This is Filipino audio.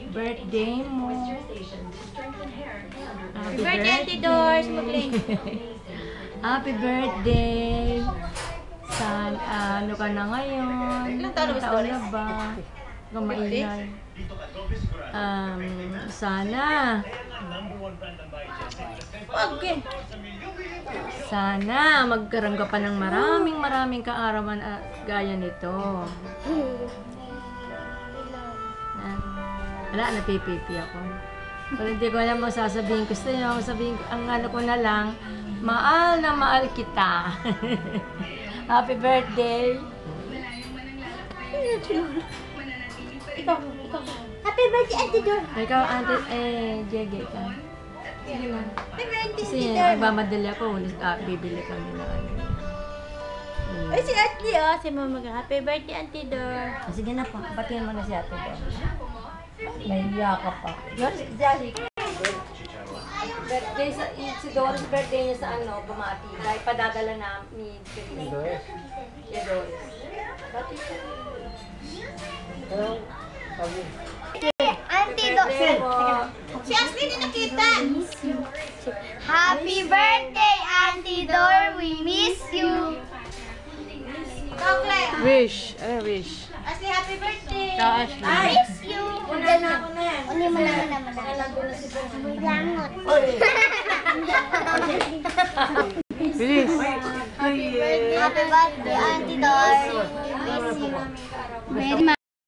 Birthday mo. Happy birthday, Auntie Doors. Happy birthday. Ano ka na ngayon? Ilang taon na ba, Taon na ba? Kumaingay. Sana. Okay. Sana magkaroon ka pa ng maraming kaarawan gaya nito. Wala, napipipi ako. Pero hindi ko alam mo sasabihin ko sa'yo. Sabihin ko, ang ano ko na lang, mahal na mahal kita. Happy birthday. Ikaw. Happy birthday, Auntie Dor. Ikaw, Jege ka. Sige lang. Happy birthday, Kasi Auntie Dor. nagmamadali ako, bibili kami na ano. Ay, si Auntie, oh. Si Mama ka. Happy birthday, Auntie Dor. Sige na po, batiin mo na si Ate Dor. Nahiya ka pa. Jolly. Birthday si Doris, birthday niya sa ano, bumati. Dahil padadala na ni Doris. Si Doris. Bati siya. Auntie Dor. Si Ashley din nakita. Happy birthday, Auntie Dor. We miss you. Chocolate. Wish. Ano wish? Ashley, happy birthday. Ashley. I miss you. Una na ako na yan. Uli mo lang naman. Nandun na si Bonnie. Langot. Bilis. Happy birthday, Auntie Dor. Miss you.